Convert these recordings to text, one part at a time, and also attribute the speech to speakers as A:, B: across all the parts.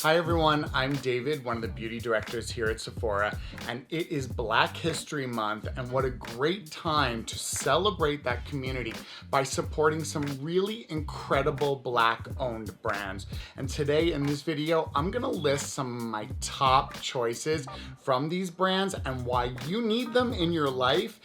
A: Hi everyone, I'm David, one of the beauty directors here at Sephora, and it is Black History Month, and what a great time to celebrate that community by supporting some really incredible Black-owned brands. And today in this video, I'm gonna list some of my top choices from these brands and why you need them in your life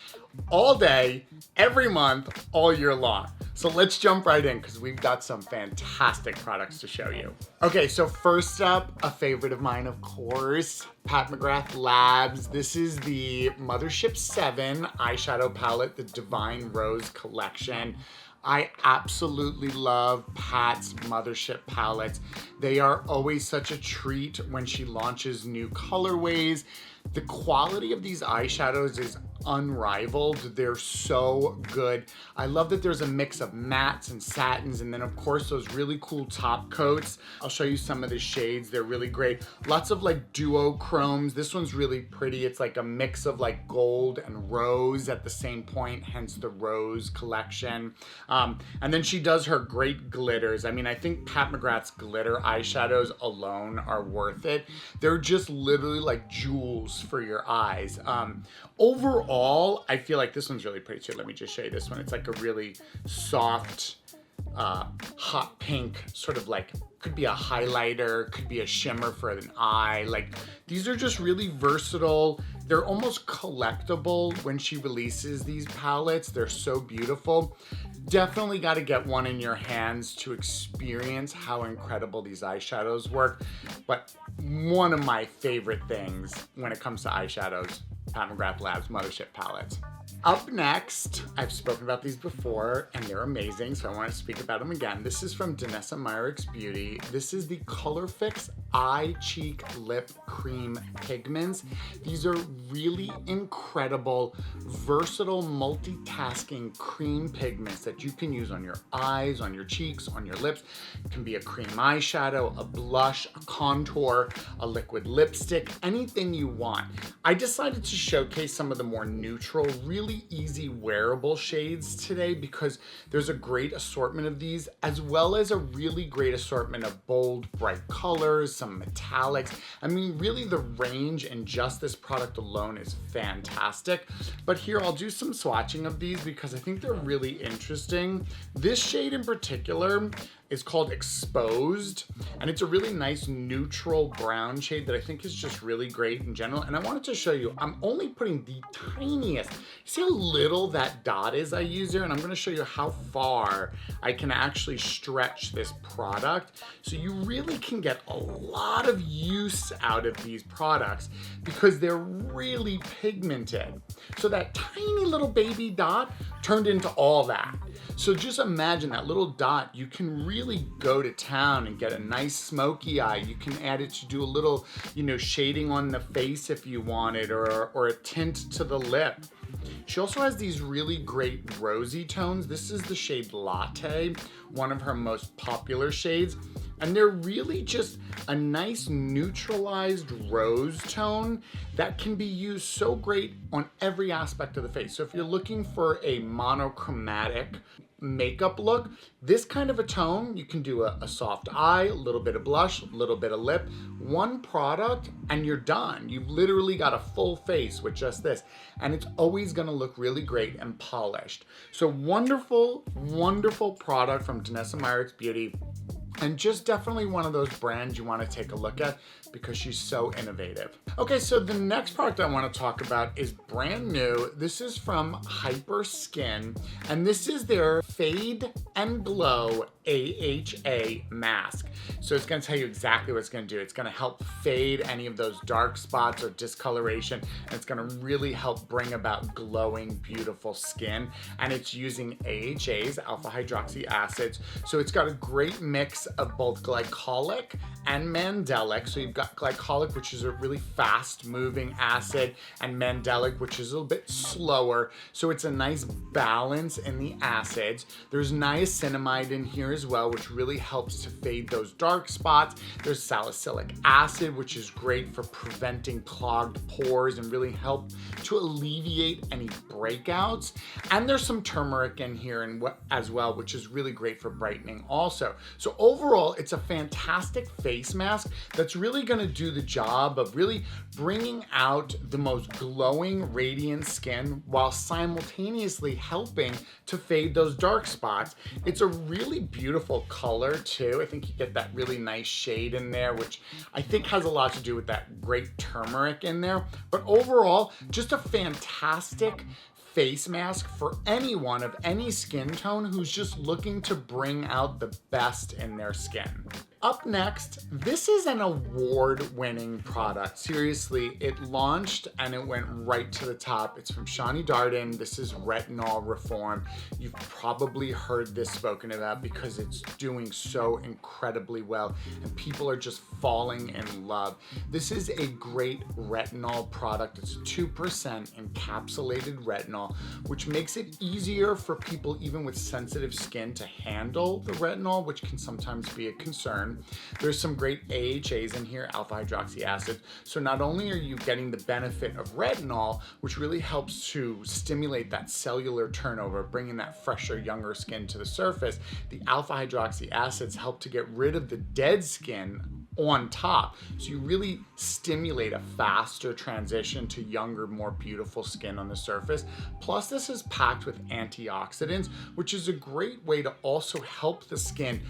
A: all day, every month, all year long. So let's jump right in because we've got some fantastic products to show you. Okay, so first up, a favorite of mine, of course, Pat McGrath Labs. This is the Mothership 7 eyeshadow palette, the Divine Rose collection. I absolutely love Pat's Mothership palettes. They are always such a treat when she launches new colorways. The quality of these eyeshadows is unrivaled. They're so good. I love that there's a mix of mattes and satins, and then of course those really cool top coats. I'll show you some of the shades. They're really great. Lots of like duochromes. This one's really pretty. It's like a mix of like gold and rose at the same point, hence the rose collection. And then she does her great glitters. I mean, I think Pat McGrath's glitter eyeshadows alone are worth it. They're just literally like jewels for your eyes. Overall, I feel like this one's really pretty too. Let me just show you this one. It's like a really soft, hot pink, sort of like, could be a highlighter, could be a shimmer for an eye. Like, these are just really versatile. They're almost collectible when she releases these palettes. They're so beautiful. Definitely got to get one in your hands to experience how incredible these eyeshadows work. But one of my favorite things when it comes to eyeshadows, Pat McGrath Labs Mothership palettes. Up next, I've spoken about these before and they're amazing, so I want to speak about them again. This is from Vanessa Myrick's Beauty. This is the Color Fix Eye Cheek Lip Cream Pigments. These are really incredible, versatile, multitasking cream pigments that you can use on your eyes, on your cheeks, on your lips. It can be a cream eyeshadow, a blush, a contour, a liquid lipstick, anything you want. I decided to showcase some of the more neutral, really easy wearable shades today because there's a great assortment of these, as well as a really great assortment of bold, bright colors, some metallics. I mean, really the range in just this product alone is fantastic. But here, I'll do some swatching of these because I think they're really interesting. This shade in particular is called Exposed, and it's a really nice neutral brown shade that I think is just really great in general. And I wanted to show you, I'm only putting the tiniest, you see how little that dot is I use here? And I'm gonna show you how far I can actually stretch this product. So you really can get a lot of use out of these products because they're really pigmented. So that tiny little baby dot turned into all that. So just imagine that little dot, you can really go to town and get a nice smoky eye. You can add it to do a little, shading on the face if you wanted, or a tint to the lip. She also has these really great rosy tones. This is the shade Latte, one of her most popular shades. And they're really just a nice neutralized rose tone that can be used so great on every aspect of the face. So if you're looking for a monochromatic makeup look, this kind of a tone, you can do a soft eye, a little bit of blush, a little bit of lip, one product, and you're done. You've literally got a full face with just this, and it's always gonna look really great and polished. So wonderful, wonderful product from Vanessa Myrick's Beauty. And just definitely one of those brands you want to take a look at because she's so innovative. Okay, so the next product I want to talk about is brand new. This is from Hyperskin, and this is their Fade and Glow AHA mask. So it's going to tell you exactly what it's going to do. It's going to help fade any of those dark spots or discoloration, and it's going to really help bring about glowing, beautiful skin. And it's using AHAs, alpha hydroxy acids. So it's got a great mix of both glycolic and mandelic. So you've got glycolic, which is a really fast moving acid, and mandelic, which is a little bit slower. So it's a nice balance in the acids. There's niacinamide in here as well, which really helps to fade those dark spots. There's salicylic acid, which is great for preventing clogged pores and really help to alleviate any breakouts. And there's some turmeric in here as well, which is really great for brightening also. So overall, it's a fantastic face mask that's really gonna do the job of really bringing out the most glowing, radiant skin while simultaneously helping to fade those dark spots. It's a really beautiful color too. I think you get that really nice shade in there, which I think has a lot to do with that great turmeric in there. But overall, just a fantastic face mask for anyone of any skin tone who's just looking to bring out the best in their skin. Up next, this is an award-winning product. Seriously, it launched and it went right to the top. It's from Shawnee Darden. This is Retinol Reform. You've probably heard this spoken about because it's doing so incredibly well and people are just falling in love. This is a great retinol product. It's 2% encapsulated retinol, which makes it easier for people even with sensitive skin to handle the retinol, which can sometimes be a concern. There's some great AHAs in here, alpha hydroxy acid. So not only are you getting the benefit of retinol, which really helps to stimulate that cellular turnover, bringing that fresher, younger skin to the surface, the alpha hydroxy acids help to get rid of the dead skin on top. So you really stimulate a faster transition to younger, more beautiful skin on the surface. Plus this is packed with antioxidants, which is a great way to also help the skin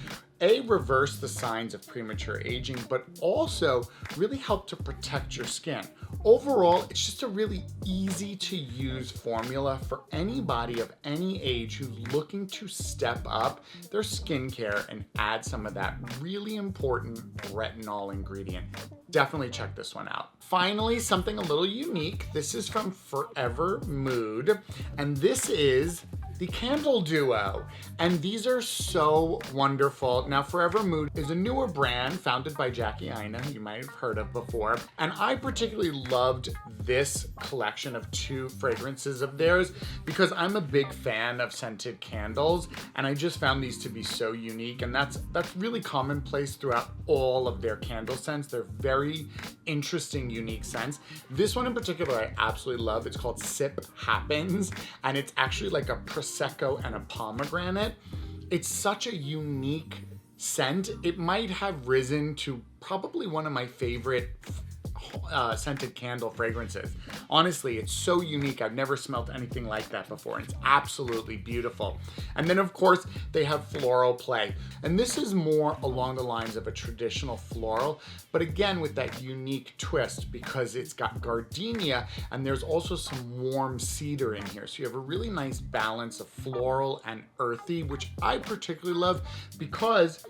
A: reverse the signs of premature aging, but also really help to protect your skin. Overall, it's just a really easy to use formula for anybody of any age who's looking to step up their skincare and add some of that really important retinol ingredient. Definitely check this one out. Finally, something a little unique. This is from Forever Mood, and this is the Candle Duo, and these are so wonderful. Now, Forever Mood is a newer brand founded by Jackie Aina, who you might have heard of before, and I particularly loved this collection of 2 fragrances of theirs because I'm a big fan of scented candles, and I just found these to be so unique, and that's really commonplace throughout all of their candle scents. They're very interesting, unique scents. This one in particular I absolutely love. It's called Sip Happens, and it's actually like a Prosecco and a pomegranate. It's such a unique scent. It might have risen to probably one of my favorite scented candle fragrances. Honestly, it's so unique. I've never smelled anything like that before. It's absolutely beautiful. And then of course they have Floral Play. And this is more along the lines of a traditional floral, but again with that unique twist because it's got gardenia and there's also some warm cedar in here. So you have a really nice balance of floral and earthy, which I particularly love because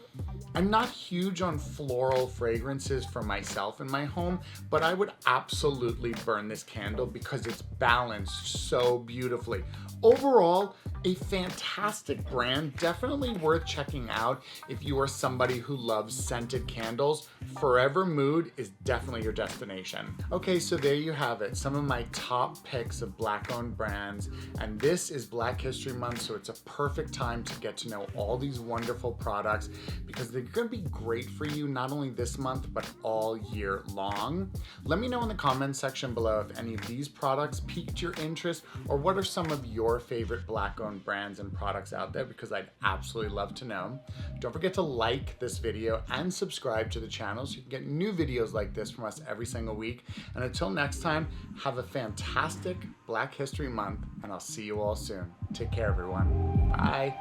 A: I'm not huge on floral fragrances for myself in my home, but I would absolutely burn this candle because it's balanced so beautifully. Overall, a fantastic brand, definitely worth checking out if you are somebody who loves scented candles. Forever Mood is definitely your destination. Okay, so there you have it, some of my top picks of Black-owned brands, and this is Black History Month, so it's a perfect time to get to know all these wonderful products because they're gonna be great for you not only this month, but all year long. Let me know in the comments section below if any of these products piqued your interest or what are some of your favorite Black-owned brands and products out there because I'd absolutely love to know. Don't forget to like this video and subscribe to the channel so you can get new videos like this from us every single week. And until next time, have a fantastic Black History Month and I'll see you all soon. Take care, everyone. Bye.